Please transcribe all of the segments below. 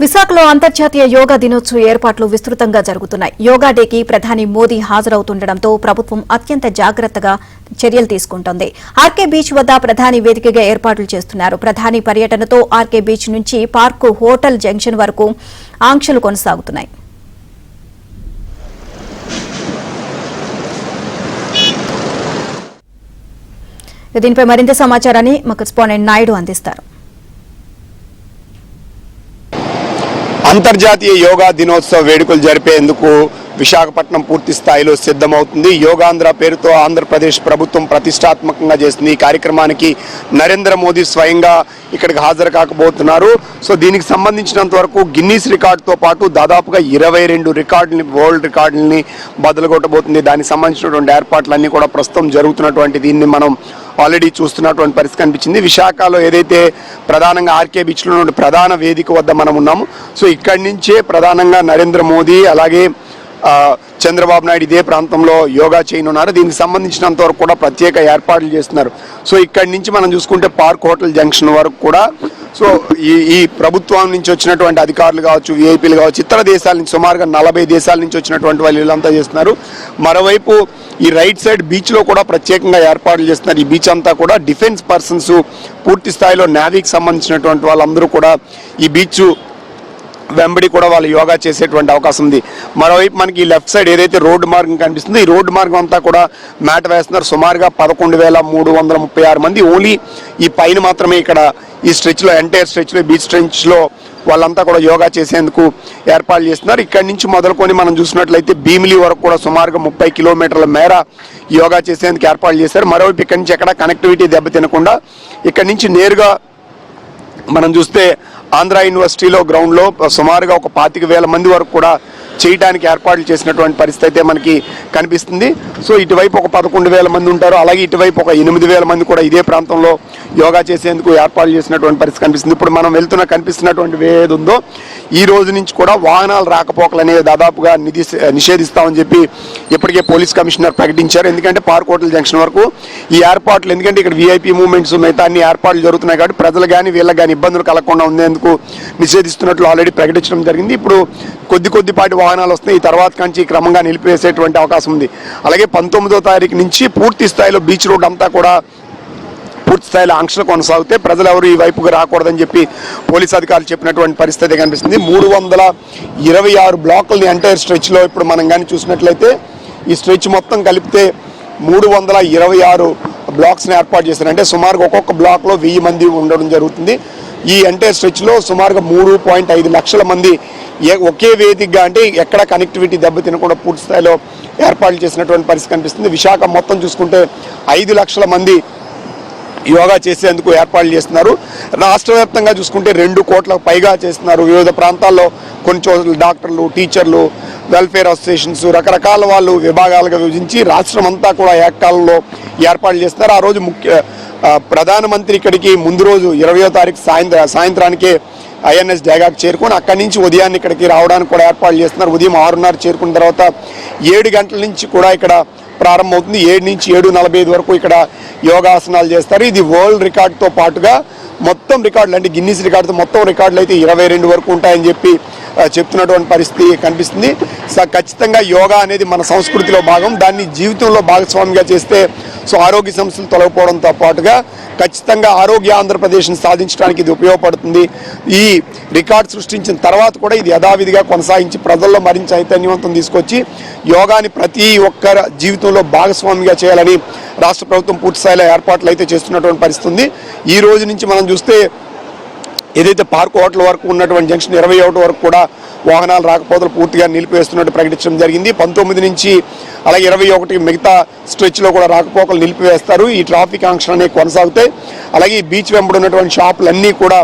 విశాఖలో అంతర్జాతీయ యోగా దినోత్సవ ఏర్పాట్లు విస్తృతంగా జరుగుతున్నాయి. యోగా డేకి ప్రధాని మోదీ హాజరవుతుండటంతో ప్రభుత్వం అత్యంత జాగ్రత్తగా చర్యలు తీసుకుంటోంది. ఆర్కే బీచ్ వద్ద ప్రధాని వేదికగా ఏర్పాట్లు చేస్తున్నారు. ప్రధాని పర్యటనతో ఆర్కే బీచ్ నుంచి పార్కు హోటల్ జంక్షన్ వరకు ఆంక్షలు కొనసాగుతున్నాయి. దీనిపై మరింత సమాచారాన్ని మా కరెస్పాండెంట్ నాయుడు అందిస్తారు. అంతర్జాతీయ యోగా దినోత్సవ వేడుకలు జరిపేందుకు విశాఖపట్నం పూర్తి స్థాయిలో సిద్ధమవుతుంది. యోగాంధ్ర పేరుతో ఆంధ్రప్రదేశ్ ప్రభుత్వం ప్రతిష్టాత్మకంగా చేస్తుంది. ఈ కార్యక్రమానికి నరేంద్ర మోదీ స్వయంగా ఇక్కడికి హాజరు కాకపోతున్నారు. సో దీనికి సంబంధించినంత వరకు గిన్నీస్ రికార్డుతో పాటు దాదాపుగా 22 రికార్డుని వరల్డ్ రికార్డులని బదులుగొట్టబోతుంది. దానికి సంబంధించినటువంటి ఏర్పాట్లన్నీ కూడా ప్రస్తుతం జరుగుతున్నటువంటి దీన్ని మనం ఆల్రెడీ చూస్తున్నటువంటి పరిస్థితి కనిపించింది. విశాఖలో ఏదైతే ప్రధానంగా ఆర్కే బీచ్లో ఉన్న ప్రధాన వేదిక వద్ద మనం ఉన్నాము. సో ఇక్కడి నుంచే ప్రధానంగా నరేంద్ర మోదీ అలాగే చంద్రబాబు నాయుడు ఇదే ప్రాంతంలో యోగా చేయనున్నారు. దీనికి సంబంధించినంత వరకు కూడా ప్రత్యేక ఏర్పాట్లు చేస్తున్నారు. సో ఇక్కడి నుంచి మనం చూసుకుంటే పార్క్ హోటల్ జంక్షన్ వరకు కూడా సో ఈ ప్రభుత్వం నుంచి వచ్చినటువంటి అధికారులు కావచ్చు, విఐపీలు కావచ్చు, ఇతర దేశాల నుంచి సుమారుగా 40 దేశాల నుంచి వచ్చినటువంటి వాళ్ళు వీళ్ళంతా చేస్తున్నారు. మరోవైపు ఈ రైట్ సైడ్ బీచ్లో కూడా ప్రత్యేకంగా ఏర్పాట్లు చేస్తున్నారు. ఈ బీచ్ అంతా కూడా డిఫెన్స్ పర్సన్స్ పూర్తి స్థాయిలో నేవీకి సంబంధించినటువంటి వాళ్ళందరూ కూడా ఈ బీచ్ వెంబడి కూడా వాళ్ళు యోగా చేసేటువంటి అవకాశం ఉంది. మరోవైపు మనకి ఈ లెఫ్ట్ సైడ్ ఏదైతే రోడ్డు మార్గం కనిపిస్తుందో ఈ రోడ్డు మార్గం అంతా కూడా మ్యాట్ వేస్తున్నారు. సుమారుగా 11,336 మంది ఓన్లీ ఈ పైన మాత్రమే ఇక్కడ ఈ స్ట్రెచ్లో ఎంటైర్ స్ట్రెచ్లో బీచ్ స్ట్రెచ్లో వాళ్ళంతా కూడా యోగా చేసేందుకు ఏర్పాట్లు చేస్తున్నారు. ఇక్కడి నుంచి మొదలుకొని మనం చూసినట్లయితే భీమిలి వరకు కూడా సుమారుగా 30 కిలోమీటర్ల మేర యోగా చేసేందుకు ఏర్పాట్లు చేశారు. మరోవైపు ఇక్కడి నుంచి ఎక్కడ కనెక్టివిటీ దెబ్బతినకుండా ఇక్కడి నుంచి నేరుగా మనం చూస్తే ఆంధ్ర యూనివర్సిటీలో గ్రౌండ్లో సుమారుగా ఒక 25,000 మంది వరకు కూడా చేయడానికి ఏర్పాట్లు చేసినటువంటి పరిస్థితి అయితే మనకి కనిపిస్తుంది. సో ఇటువైపు ఒక 11,000 మంది ఉంటారు, అలాగే ఇటువైపు ఒక 8,000 మంది కూడా ఇదే ప్రాంతంలో యోగా చేసేందుకు ఏర్పాట్లు చేసినటువంటి పరిస్థితి కనిపిస్తుంది. ఇప్పుడు మనం కనిపిస్తున్నటువంటి వే ఏది ఉందో ఈ రోజు నుంచి కూడా వాహనాలు రాకపోకలు అనేవి దాదాపుగా నిషేధిస్తామని చెప్పి ఇప్పటికే పోలీస్ కమిషనర్ ప్రకటించారు. ఎందుకంటే పార్క్ హోటల్ జంక్షన్ వరకు ఈ ఏర్పాట్లు, ఎందుకంటే ఇక్కడ వీఐపీ మూవ్మెంట్స్ మిగతా అన్ని ఏర్పాట్లు జరుగుతున్నాయి కాబట్టి ప్రజలు కానీ వీళ్ళకి కానీ ఇబ్బందులు కలగకుండా ఉండేందుకు నిషేధిస్తున్నట్లు ఆల్రెడీ ప్రకటించడం జరిగింది. ఇప్పుడు కొద్దిపాటి వాహనాలు వస్తున్నాయి. ఈ తర్వాత నుంచి క్రమంగా నిలిపివేసేటువంటి అవకాశం ఉంది. అలాగే 19వ తారీఖు నుంచి పూర్తి స్థాయిలో బీచ్ రోడ్ అంతా కూడా పూర్తి స్థాయిలో ఆంక్షలు కొనసాగితే ప్రజలు ఎవరు ఈ వైపుగా రాకూడదని చెప్పి పోలీస్ అధికారులు చెప్పినటువంటి పరిస్థితి కనిపిస్తుంది. 326 బ్లాకులని ఎంటైర్ స్ట్రెచ్లో ఇప్పుడు మనం కానీ చూసినట్లయితే ఈ స్ట్రెచ్ మొత్తం కలిపితే 326 బ్లాక్స్ని ఏర్పాటు చేశారు. అంటే సుమారుగా ఒక్కొక్క బ్లాక్లో 1000 మంది ఉండడం జరుగుతుంది. ఈ ఎంటైర్ స్ట్రెచ్లో సుమారుగా 3.5 లక్షల మంది ఒకే వేదికగా, అంటే ఎక్కడ కనెక్టివిటీ దెబ్బతినకుండా పూర్తి స్థాయిలో ఏర్పాట్లు చేసినటువంటి పరిస్థితి కనిపిస్తుంది. విశాఖ మొత్తం చూసుకుంటే 5 లక్షల మంది యోగా చేసేందుకు ఏర్పాట్లు చేస్తున్నారు. రాష్ట్ర వ్యాప్తంగా చూసుకుంటే 2 కోట్లకు పైగా చేస్తున్నారు. వివిధ ప్రాంతాల్లో కొన్ని చోట్ల డాక్టర్లు, టీచర్లు, వెల్ఫేర్ అసోసియేషన్స్, రకరకాల వాళ్ళు విభాగాలుగా విభజించి రాష్ట్రం అంతా కూడా ఏకకాలంలో ఏర్పాట్లు చేస్తున్నారు. ఆ రోజు ప్రధానమంత్రి ఇక్కడికి ముందు రోజు 20వ తారీఖు సాయంత్రానికే ఐఎన్ఎస్ డేగాకు చేరుకొని అక్కడి నుంచి ఉదయాన్నే ఇక్కడికి రావడానికి కూడా ఏర్పాట్లు చేస్తున్నారు. ఉదయం 6:30 చేరుకున్న తర్వాత 7 గంటల నుంచి కూడా ఇక్కడ ప్రారంభమవుతుంది. 7 నుంచి 7:45 వరకు ఇక్కడ యోగాసనాలు చేస్తారు. ఇది వరల్డ్ రికార్డుతో పాటుగా మొత్తం రికార్డులు, అంటే గిన్నీస్ రికార్డుతో మొత్తం రికార్డులు అయితే 22 వరకు ఉంటాయని చెప్పి చెప్తున్నటువంటి పరిస్థితి కనిపిస్తుంది. ఖచ్చితంగా యోగా అనేది మన సంస్కృతిలో భాగం. దాన్ని జీవితంలో భాగస్వామిగా చేస్తే సో ఆరోగ్య సమస్యలు తొలగిపోవడంతో పాటుగా ఖచ్చితంగా ఆరోగ్య ఆంధ్రప్రదేశ్ని సాధించడానికి ఇది ఉపయోగపడుతుంది. ఈ రికార్డు సృష్టించిన తర్వాత కూడా ఇది యథావిధిగా కొనసాగించి ప్రజల్లో మరింత చైతన్యవంతం తీసుకొచ్చి యోగాని ప్రతి ఒక్కరి జీవితంలో భాగస్వామిగా చేయాలని రాష్ట్ర ప్రభుత్వం పూర్తి స్థాయిలో ఏర్పాట్లు అయితే చేస్తున్నటువంటి పరిస్థితి ఉంది. ఈ రోజు నుంచి మనం చూస్తే ఏదైతే పార్క్ హోటల్ వరకు ఉన్నటువంటి జంక్షన్ 21 వరకు కూడా వాహనాలు రాకపోకలు పూర్తిగా నిలిపివేస్తున్నట్టు ప్రకటించడం జరిగింది. 19 నుంచి అలాగే 21 మిగతా స్ట్రెచ్లో కూడా రాకపోకలు నిలిపివేస్తారు. ఈ ట్రాఫిక్ ఆంక్షలు అనేవి కొనసాగుతాయి. అలాగే ఈ బీచ్ వెంబడి ఉన్నటువంటి షాపులన్నీ కూడా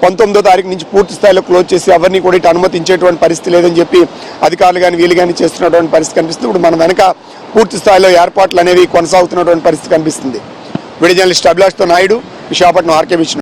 19వ తారీఖు నుంచి పూర్తి స్థాయిలో క్లోజ్ చేసి ఎవరిని కూడా ఇటు అనుమతించేటువంటి పరిస్థితి లేదని చెప్పి అధికారులు కానీ వీళ్ళు కానీ చేస్తున్నటువంటి పరిస్థితి కనిపిస్తుంది. ఇప్పుడు మన వెనక పూర్తి స్థాయిలో ఏర్పాట్లు అనేవి కొనసాగుతున్నటువంటి పరిస్థితి కనిపిస్తుంది. వీడియో జర్నలిస్ట్ అభిలాష్తో నాయుడు, విశాఖపట్నం ఆర్కే బీచ్.